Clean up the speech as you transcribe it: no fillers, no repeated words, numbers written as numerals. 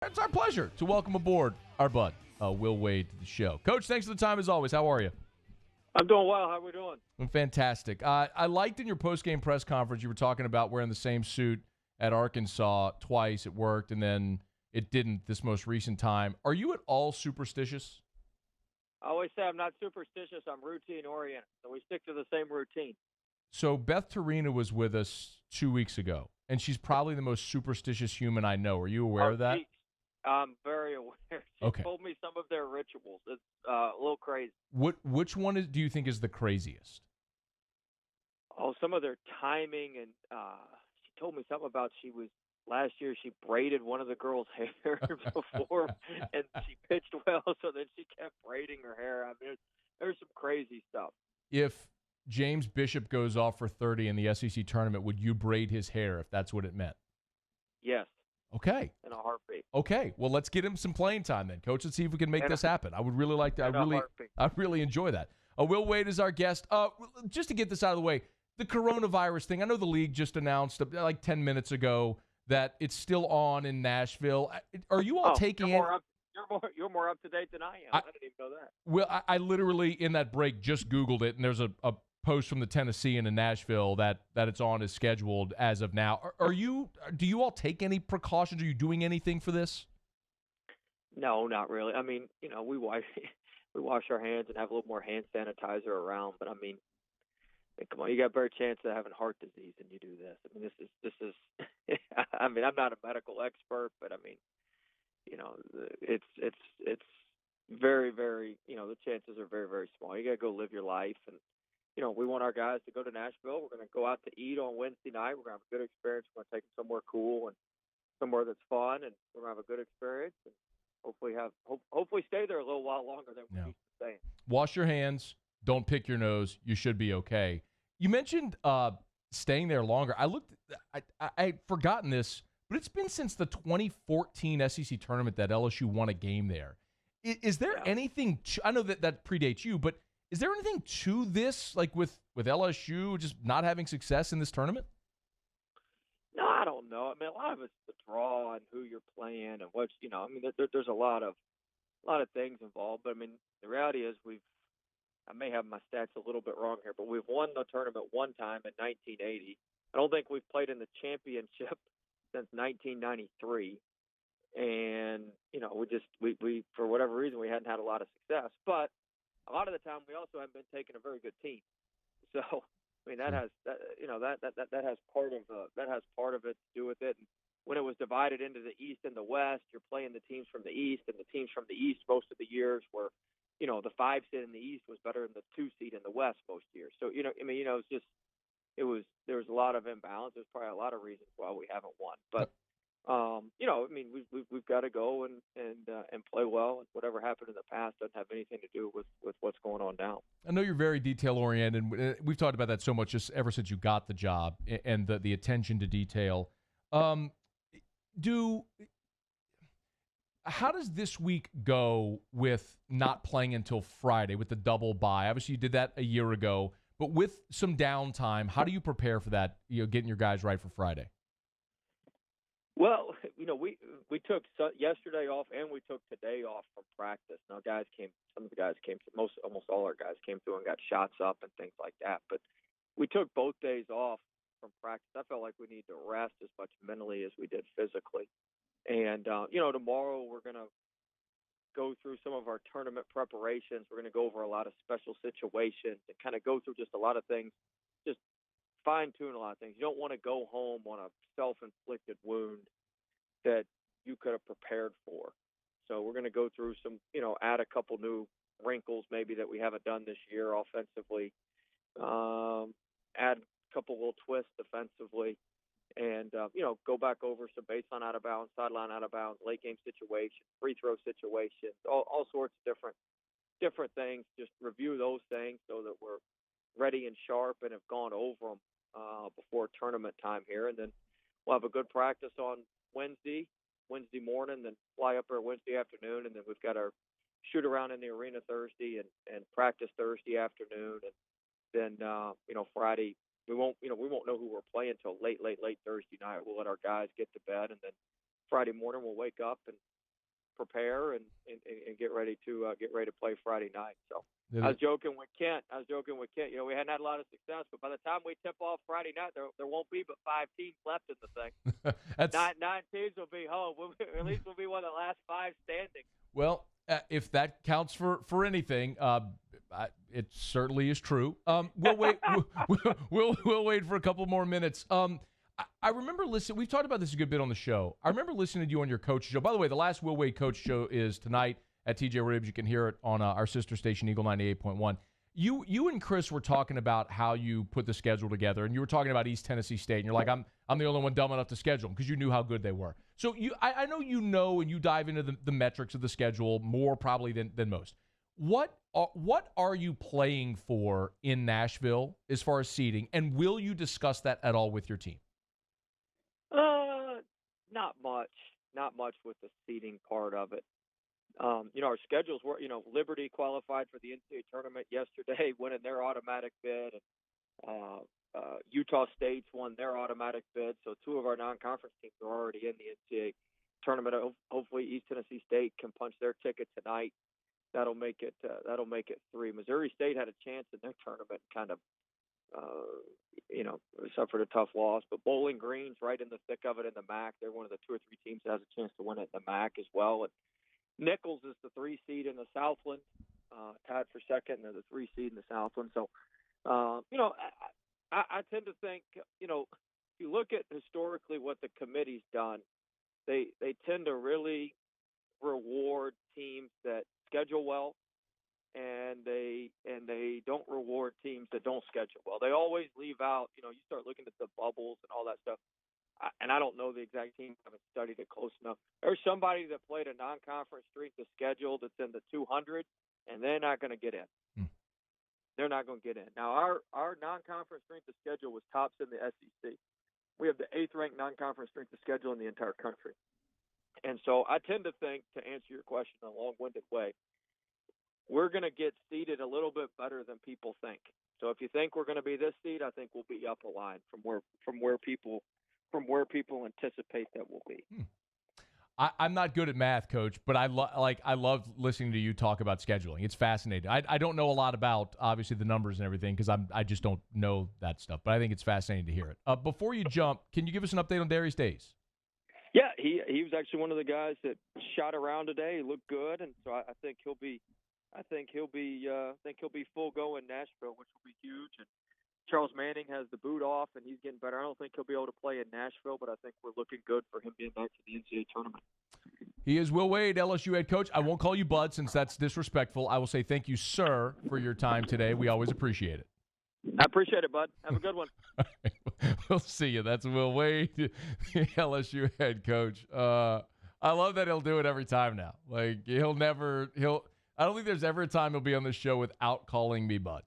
It's our pleasure to welcome aboard our bud, Will Wade, to the show. Coach, thanks for the time as always. How are you? I'm doing well. How are we doing? I'm fantastic. I liked in your post-game press conference you were talking about wearing the same suit at Arkansas twice. It worked, and then it didn't this most recent time. Are you at all superstitious? I always say I'm not superstitious. I'm routine-oriented, so we stick to the same routine. So Beth Torina was with us 2 weeks ago, and she's probably the most superstitious human I know. Are you aware of that? I'm very aware. She told me some of their rituals. It's a little crazy. Which one do you think is the craziest? Oh, some of their timing, and she told me something about last year she braided one of the girls' hair before, and she pitched well, so then she kept braiding her hair. I mean, there's some crazy stuff. If James Bishop goes off for 30 in the SEC tournament, would you braid his hair if that's what it meant? Yes. Okay. In a heartbeat. Okay. Well, let's get him some playing time then, Coach. Let's see if we can make this happen. I would really like to. I'd really enjoy that. Will Wade is our guest. Just to get this out of the way, the coronavirus thing. I know the league just announced like 10 minutes ago that it's still on in Nashville. Are you all taking it? You're more up to date than I am. I didn't even know that. Well, I literally in that break just Googled it, and there's a post from the Tennessean in Nashville that it's on is scheduled as of now. Do you all take any precautions? Are you doing anything for this? No, not really. I mean, we wash our hands and have a little more hand sanitizer around. But I mean, come on, you got a better chance of having heart disease than you do this. I mean, this is. I mean, I'm not a medical expert, but I mean, it's very, very. The chances are very, very small. You got to go live your life and. We want our guys to go to Nashville. We're going to go out to eat on Wednesday night. We're going to have a good experience. We're going to take them somewhere cool and somewhere that's fun, and we're going to have a good experience and hopefully stay there a little while longer than we're used to staying. Wash your hands. Don't pick your nose. You should be okay. You mentioned staying there longer. I'd forgotten this, but it's been since the 2014 SEC tournament that LSU won a game there. Is there anything – I know that predates you, but – is there anything to this, like with LSU just not having success in this tournament? No, I don't know. I mean, a lot of it's the draw and who you're playing and what's, I mean, there's a lot of things involved. But I mean, the reality is I may have my stats a little bit wrong here, but we've won the tournament one time in 1980. I don't think we've played in the championship since 1993. And, we for whatever reason, we hadn't had a lot of success. But a lot of the time, we also haven't been taking a very good team. So, I mean, that has part of it to do with it. And when it was divided into the East and the West, you're playing the teams from the East, and the teams from the East most of the years were, the 5 seed in the East was better than the 2 seed in the West most years. So, there was a lot of imbalance. There's probably a lot of reasons why we haven't won, but. I mean, we've got to go and play well. And whatever happened in the past doesn't have anything to do with what's going on now. I know you're very detail oriented. We've talked about that so much just ever since you got the job and the attention to detail. How does this week go with not playing until Friday with the double bye? Obviously, you did that a year ago, but with some downtime, how do you prepare for that? Getting your guys right for Friday. Well, we took yesterday off and we took today off from practice. Now, some of the guys came, almost all our guys came through and got shots up and things like that. But we took both days off from practice. I felt like we need to rest as much mentally as we did physically. And, tomorrow we're going to go through some of our tournament preparations. We're going to go over a lot of special situations and kind of go through just a lot of things, just fine-tune a lot of things. You don't want to go home on a self-inflicted wound that you could have prepared for. So we're going to go through some, add a couple new wrinkles maybe that we haven't done this year offensively, add a couple little twists defensively, and, go back over some baseline out of bounds, sideline out of bounds, late game situations, free throw situations, all sorts of different things. Just review those things so that we're ready and sharp and have gone over them before tournament time here. And then we'll have a good practice on Wednesday morning, then fly up there Wednesday afternoon, and then we've got our shoot around in the arena Thursday and practice Thursday afternoon, and then Friday we won't know who we're playing until late Thursday night. We'll let our guys get to bed, and then Friday morning we'll wake up and prepare and get ready to play Friday night. So I was joking with Kent. You know, we hadn't had a lot of success, but by the time we tip off Friday night, there won't be but 5 teams left in the thing. Nine teams will be home. At least we'll be one of the last 5 standing. Well, if that counts for anything, it certainly is true. We'll wait. We'll wait for a couple more minutes. I remember listening. We've talked about this a good bit on the show. I remember listening to you on your coach show. By the way, the last Will Wade coach show is tonight at TJ Ribs. You can hear it on our sister station, Eagle 98.1. You and Chris were talking about how you put the schedule together, and you were talking about East Tennessee State, and you're like, I'm the only one dumb enough to schedule them because you knew how good they were. So I know you know, and you dive into the metrics of the schedule more probably than most. What are you playing for in Nashville as far as seeding, and will you discuss that at all with your team? Not much with the seeding part of it. You know, our schedules were, you know, Liberty qualified for the NCAA tournament yesterday, winning their automatic bid. And, Utah State's won their automatic bid. So 2 of our non-conference teams are already in the NCAA tournament. Hopefully East Tennessee State can punch their ticket tonight. That'll make it 3. Missouri State had a chance in their tournament, kind of, you know, suffered a tough loss. But Bowling Green's right in the thick of it in the MAC. They're one of the 2 or 3 teams that has a chance to win it in the MAC as well. And Nichols is the 3 seed in the Southland, tied for second, and they're the 3 seed in the Southland. So, you know, I tend to think, you know, if you look at historically what the committee's done, they tend to really reward teams that schedule well, and they don't reward teams that don't schedule well. They always leave out, you know, you start looking at the bubbles and all that stuff. And I don't know the exact team. I haven't studied it close enough. There's somebody that played a non-conference strength of schedule that's in the 200, and they're not going to get in. They're not going to get in. Now, our non-conference strength of schedule was tops in the SEC. We have the 8th-ranked non-conference strength of schedule in the entire country. And so I tend to think, to answer your question in a long-winded way, we're going to get seeded a little bit better than people think. So if you think we're going to be this seed, I think we'll be up a line from where people anticipate that we'll be. I'm not good at math, Coach, but I love listening to you talk about scheduling. It's fascinating. I don't know a lot about, obviously, the numbers and everything because I just don't know that stuff, but I think it's fascinating to hear it. Before you jump, can you give us an update on Darius Days? Yeah, he was actually one of the guys that shot around today. He looked good, and so I think he'll be full go in Nashville, which will be huge. And Charles Manning has the boot off, and he's getting better. I don't think he'll be able to play in Nashville, but I think we're looking good for him being back to the NCAA tournament. He is Will Wade, LSU head coach. I won't call you Bud since that's disrespectful. I will say thank you, sir, for your time today. We always appreciate it. I appreciate it, Bud. Have a good one. We'll see you. That's Will Wade, LSU head coach. I love that he'll do it every time now. Like, I don't think there's ever a time he'll be on this show without calling me Bud.